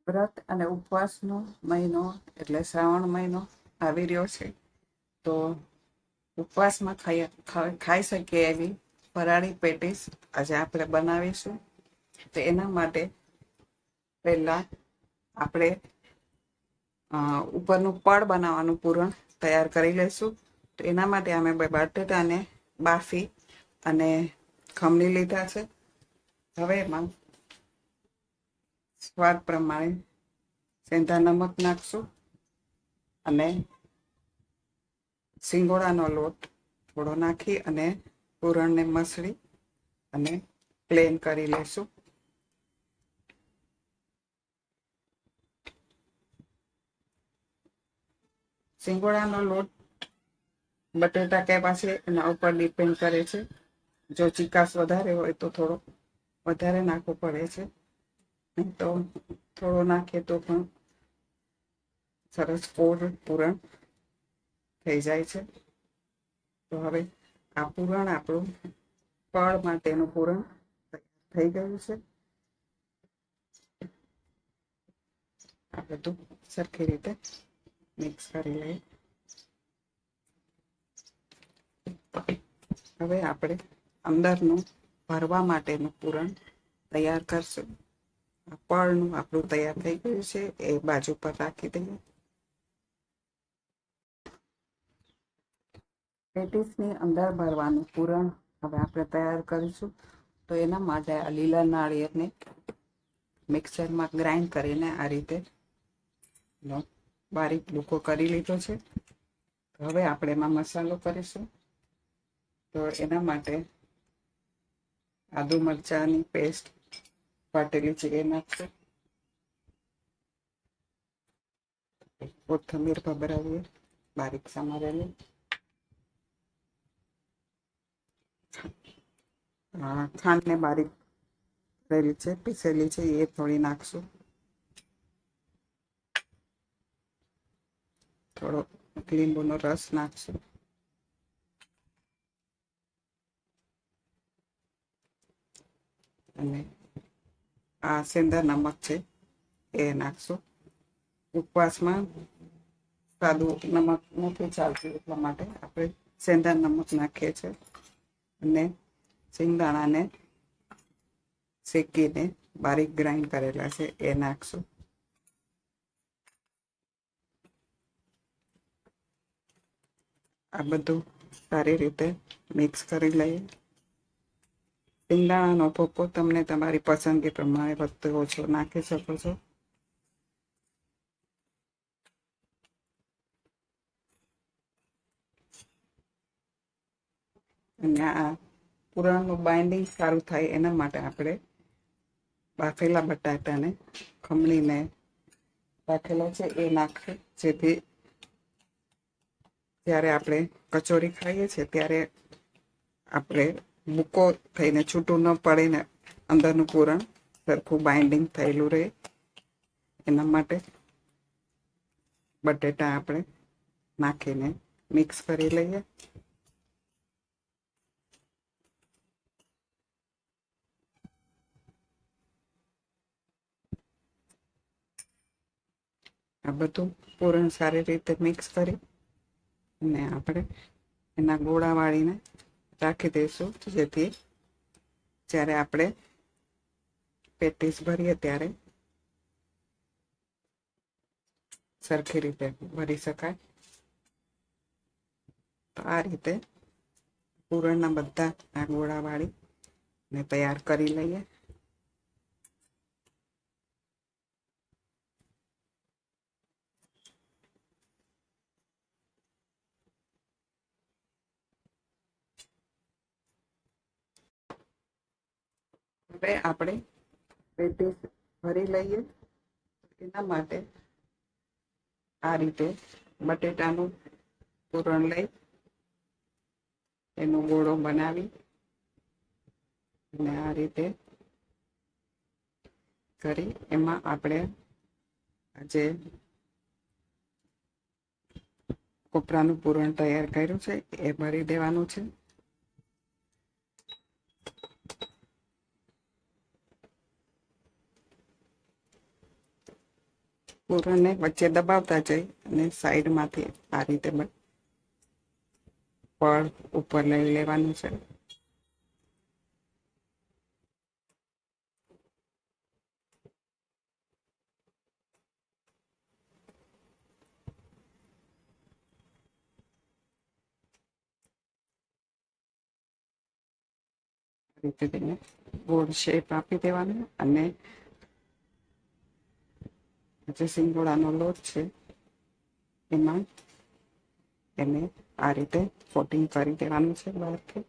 વ્રત અને ઉપવાસનો મહિનો એટલે શ્રાવણ મહિનો આવી રહ્યો છે. તો ઉપવાસમાં ખાઈ શકીએ એવી ફરાળી પેટીસ આજે આપણે બનાવીશું. તો એના માટે પહેલાં આપણે ઉપરનું પડ બનાવવાનું પૂરણ તૈયાર કરી લઈશું. તો એના માટે અમે બટાટાને બાફી અને ખમણી લીધા છે. હવે એમાં સ્વાદ પ્રમાણે સેંધા નમક નાખશું અને સિંગોડાનો લોટ થોડો નાખી અને પૂરણને મસળી અને પ્લેન કરી લઈશું. સિંગોડાનો લોટ બટેટા કેવા છે એના ઉપર ડિપેન્ડ કરે છે. જો ચીકાશ વધારે હોય તો થોડો વધારે નાખવો પડે છે, નહીં તો થોડો નાખીએ તો પણ સરસ પૂરણ થઈ જાય છે. તો હવે આ પૂરણ આપણું ફળ માટેનું પૂરણ થઈ ગયું છે. આ બધું સરખી રીતે મિક્સ કરી લઈએ. હવે આપણે અંદરનું ભરવા માટેનું પૂરણ તૈયાર કરશું. ફળનું આપણું તૈયાર થઈ ગયું છે, એ બાજુ પર રાખી દઈએ. પેટીસની અંદર ભરવાનું પૂરણ હવે આપણે તૈયાર કરીશું. તો એના માટે આ લીલા નાળિયેરને મિક્સરમાં ગ્રાઇન્ડ કરીને આ રીતે બારીક ભૂકો કરી લીધો છે. હવે આપણે એમાં મસાલો કરીશું. તો એના માટે આદુ મરચાંની પેસ્ટ વાટેલી છે એ નાખશું. કોથમીર ભભરાવીએ બારીક સમારેલી. ખાંડને બારીક કરેલી છે, પીસેલી છે, એ થોડી નાખશું. થોડો લીંબુનો રસ નાખશું. અને આ સેંધા નમક છે એ નાખશું. ઉપવાસમાં સાદું નમક નથી ચાલતું, એટલા માટે આપણે સેંધા નમક નાખીએ છીએ. અને સિંગદાણાને શેકીને બારીક ગ્રાઇન્ડ કરેલા છે એ નાખશું. આ બધું સારી રીતે મિક્સ કરી લઈએ. સિંગદાણાનો ભૂકો તમને તમારી પસંદગી પ્રમાણે વધતો ઓછો નાખી શકો છો. અને આ પૂરણનું બાઇન્ડિંગ સારું થાય એના માટે આપણે બાફેલા બટાટાને ખમણીને રાખેલા છે એ નાખીએ, જેથી જ્યારે આપણે કચોરી ખાઈએ છીએ ત્યારે આપણે ભૂકો થઈને છૂટું ન પડે ને અંદરનું પૂરણ સરખું બાઇન્ડિંગ થયેલું રહે. એના માટે બટેટા આપણે નાખીને મિક્સ કરી લઈએ. આ બધું પૂરણ સારી રીતે મિક્સ કરી અને આપણે એના ગોળા વાળીને રાખી દઈશું, જેથી જ્યારે આપણે પેટીસ ભરીએ ત્યારે સરખી રીતે ભરી શકાય. તો આ રીતે પૂરણના બધા આ ગોળા વાળીને તૈયાર કરી લઈએ. હવે આપણે પેટીસ ભરી લઈએ. એના માટે આ રીતે બટેટાનું પૂરણ લઈ એનો ગોળો બનાવી અને આ રીતે કરી એમાં આપણે જે કોપરાનું પૂરણ તૈયાર કર્યું છે એ ભરી દેવાનું છે. પૂરણને વચ્ચે દબાવતા જઈ અને સાઈડમાંથી આ રીતે પડ ઉપર લઈ લેવાનું છે. રીતે તેને ગોળ શેપ આપી દેવાનો અને જે સિંગોડાનો લોટ છે એમાં એને આ રીતે કોટિંગ કરી દેવાનું છે બહારથી.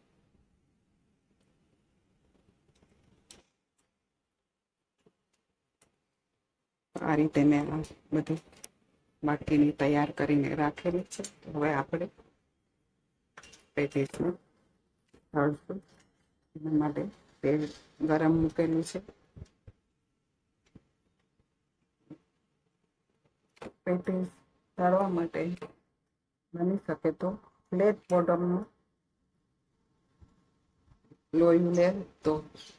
આ રીતે મેં આ બધી બાકીની તૈયાર કરીને રાખેલી છે. હવે આપણે પેટીસને તળશું. એના માટે તેલ ગરમ મૂકેલું છે. પેટીસ તળવા માટે બની શકે તો ફ્લેટ બોટમનું લોહી લે તો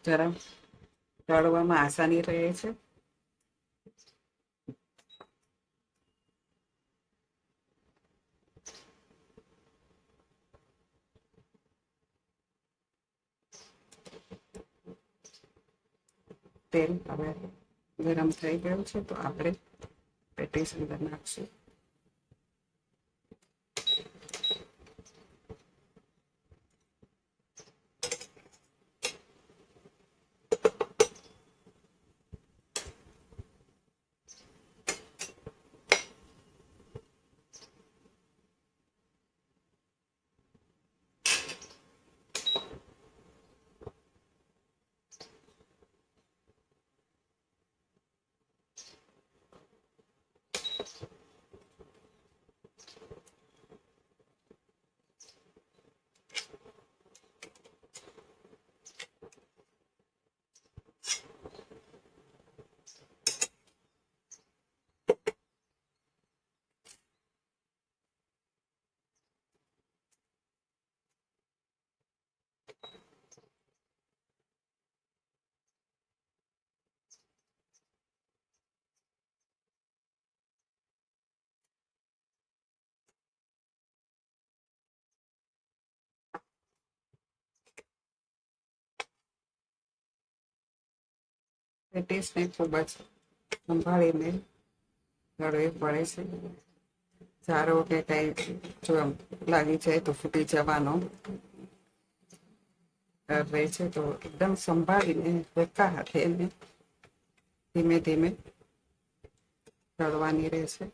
જરા તળવામાં આસાની રહે છે. તેલ હવે ગરમ થઈ ગયું છે તો આપણે પેટીસ અંદર નાખશું. પેટીસને ખૂબ જ સંભાળીને તળવી પડે છે. ધારો કે કઈ જો લાગી જાય તો ફૂટી જવાનો ડર રહે છે. તો એકદમ સંભાળીને હલકા હાથે એને ધીમે ધીમે તળવાની રહેશે.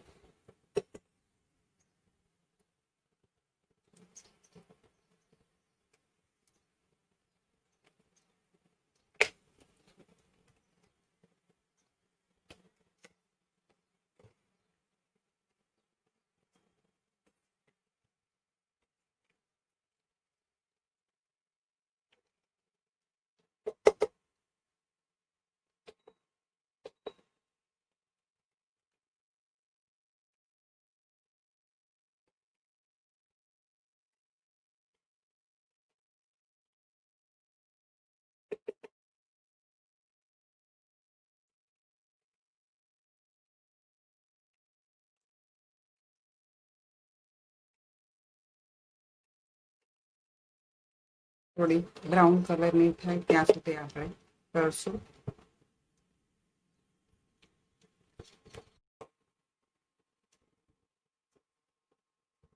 થોડી બ્રાઉન કલરની થાય ત્યાં સુધી આપણે તળશું.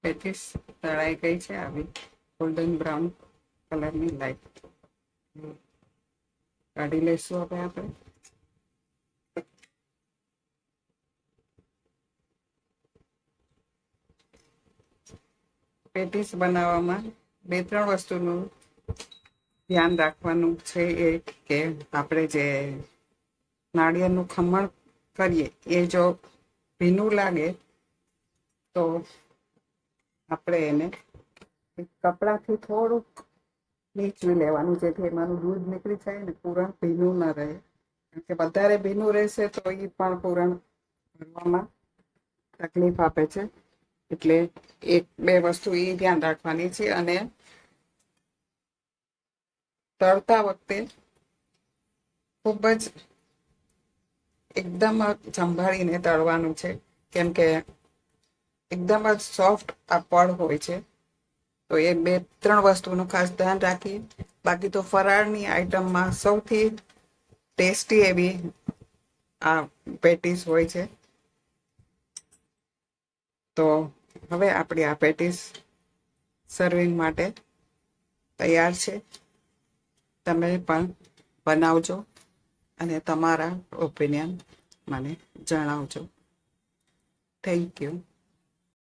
પેટીસ તળાઈ ગઈ છે. આવી ગોલ્ડન બ્રાઉન કલરની લાઈટ કાઢી લઈશું હવે આપણે. પેટીસ બનાવવામાં 2-3 વસ્તુનું ધ્યાન રાખવાનું છે. એ કે આપણે જે નાળિયેરનું ખમણ કરીએ એ જો ભીનું લાગે તો આપણે એને કપડાથી થોડુંક નીચવી લેવાનું, જેથી એમાંનું દૂધ નીકળી જાય ને પૂરણ ભીનું ન રહે. કારણ કે વધારે ભીનું રહેશે તો એ પણ પૂરણ ભરવામાં તકલીફ આપે છે. એટલે 1-2 વસ્તુ એ ધ્યાન રાખવાની છે. અને તળતા વખતે ખૂબ જ એકદમ સંભાળીને તળવાનું છે, કેમ કે એકદમ જ સોફ્ટ આ પડ હોય છે. તો એ 2-3 વસ્તુનું ખાસ ધ્યાન રાખીએ. બાકી તો ફરાળની આઈટમમાં સૌથી ટેસ્ટી એવી આ પેટીસ હોય છે. તો હવે આપણી આ પેટીસ સર્વિંગ માટે તૈયાર છે. તમે પણ બનાવજો અને તમારા ઓપિનિયન મને જણાવજો. Thank you.